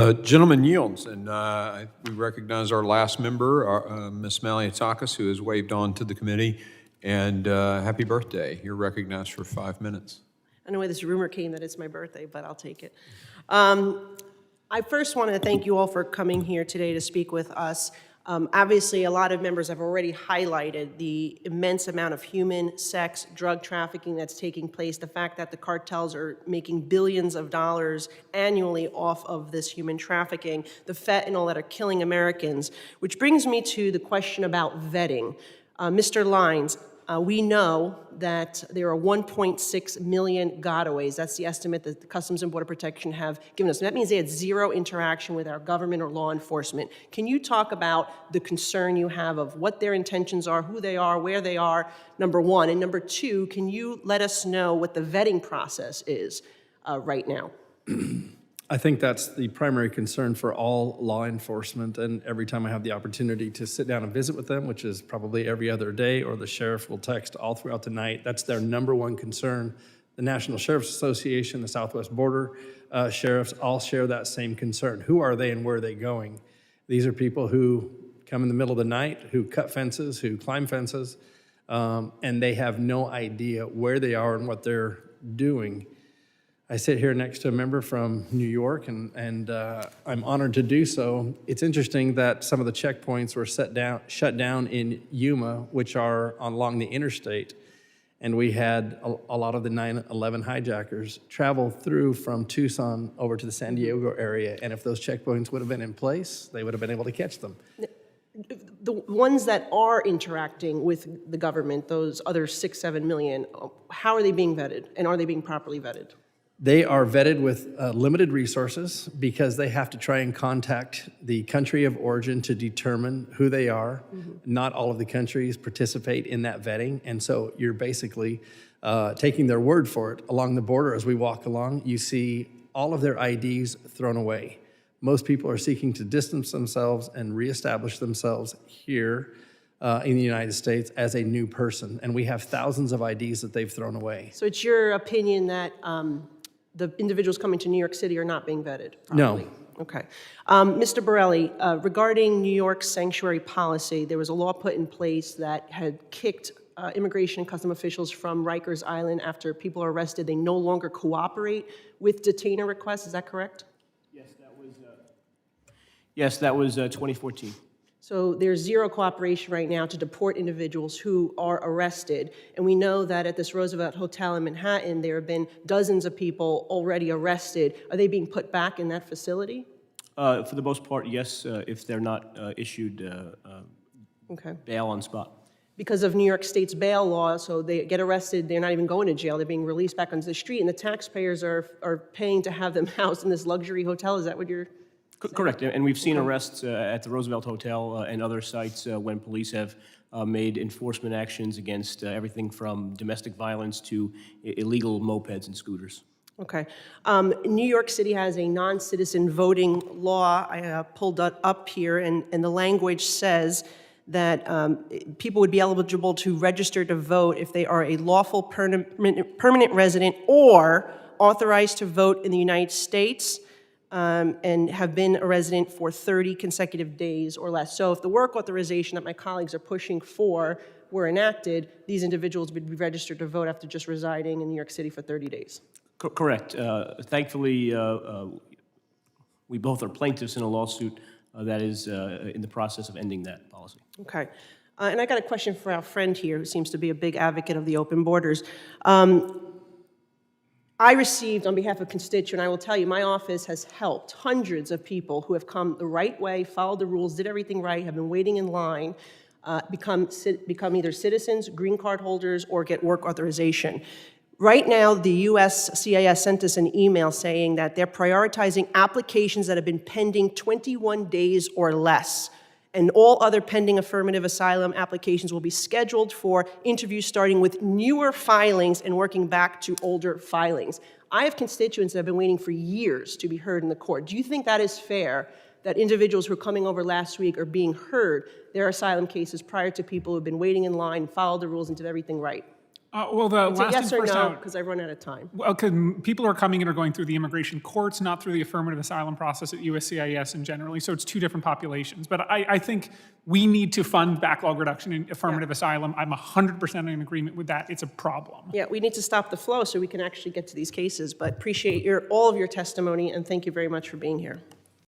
Gentleman yields, and we recognize our last member, Ms. Malliotakis, who has waved on to the committee. And happy birthday. You're recognized for 5 minutes. I don't know where this rumor came that it's my birthday, but I'll take it. I first want to thank you all for coming here today to speak with us. Obviously, a lot of members have already highlighted the immense amount of human, sex, drug trafficking that's taking place, the fact that the cartels are making billions of dollars annually off of this human trafficking, the fentanyl that are killing Americans, which brings me to the question about vetting. Mr. Lines, we know that there are 1.6 million gotaways. That's the estimate that the Customs and Border Protection have given us. And that means they had zero interaction with our government or law enforcement. Can you talk about the concern you have of what their intentions are, who they are, where they are, number one? And number two, can you let us know what the vetting process is right now? I think that's the primary concern for all law enforcement, and every time I have the opportunity to sit down and visit with them, which is probably every other day, or the sheriff will text all throughout the night, that's their number one concern. The National Sheriff's Association, the Southwest Border Sheriffs all share that same concern. Who are they and where are they going? These are people who come in the middle of the night, who cut fences, who climb fences, and they have no idea where they are and what they're doing. I sit here next to a member from New York, and I'm honored to do so. It's interesting that some of the checkpoints were shut down in Yuma, which are along the interstate, and we had a lot of the 9/11 hijackers travel through from Tucson over to the San Diego area, and if those checkpoints would have been in place, they would have been able to catch them. The ones that are interacting with the government, those other 6-7 million, how are they being vetted, and are they being properly vetted? They are vetted with limited resources because they have to try and contact the country of origin to determine who they are. Mm-hmm. Not all of the countries participate in that vetting, and so you're basically taking their word for it. Along the border, as we walk along, you see all of their IDs thrown away. Most people are seeking to distance themselves and reestablish themselves here in the United States as a new person, and we have thousands of IDs that they've thrown away. So it's your opinion that the individuals coming to New York City are not being vetted properly? No. Okay. Mr. Borelli, regarding New York's sanctuary policy, there was a law put in place that had kicked immigration and custom officials from Rikers Island after people are arrested. They no longer cooperate with detainer requests. Is that correct? Yes, that was 2014. So there's zero cooperation right now to deport individuals who are arrested. And we know that at this Roosevelt Hotel in Manhattan, there have been dozens of people already arrested. Are they being put back in that facility? For the most part, yes, if they're not issued bail on spot. Because of New York State's bail law, so they get arrested, they're not even going to jail, they're being released back onto the street, and the taxpayers are paying to have them housed in this luxury hotel. Is that what you're saying? Correct, and we've seen arrests at the Roosevelt Hotel and other sites when police have made enforcement actions against everything from domestic violence to illegal mopeds and scooters. Okay. New York City has a non-citizen voting law. I pulled that up here, and the language says that people would be eligible to register to vote if they are a lawful permanent resident or authorized to vote in the United States and have been a resident for 30 consecutive days or less. So if the work authorization that my colleagues are pushing for were enacted, these individuals would be registered to vote after just residing in New York City for 30 days. Correct. Thankfully, we both are plaintiffs in a lawsuit that is in the process of ending that policy. Okay. And I got a question for our friend here who seems to be a big advocate of the open borders. I received, on behalf of a constituent, I will tell you, my office has helped hundreds of people who have come the right way, followed the rules, did everything right, have been waiting in line, become either citizens, green card holders, or get work authorization. Right now, the USCIS sent us an email saying that they're prioritizing applications that have been pending 21 days or less. And all other pending affirmative asylum applications will be scheduled for interviews starting with newer filings and working back to older filings. I have constituents that have been waiting for years to be heard in the court. Do you think that is fair, that individuals who are coming over last week are being heard, their asylum cases, prior to people who have been waiting in line, followed the rules, and did everything right? Well, the It's a last in, yes or first no, out. because I've run out of time. Well, 'cause people are coming and are going through the immigration courts, not through the affirmative asylum process at USCIS and generally. So it's two different populations. But I think we need to fund backlog reduction in affirmative asylum. I'm 100% in agreement with that. It's a problem. Yeah, we need to stop the flow so we can actually get to these cases, but appreciate all of your testimony, and thank you very much for being here.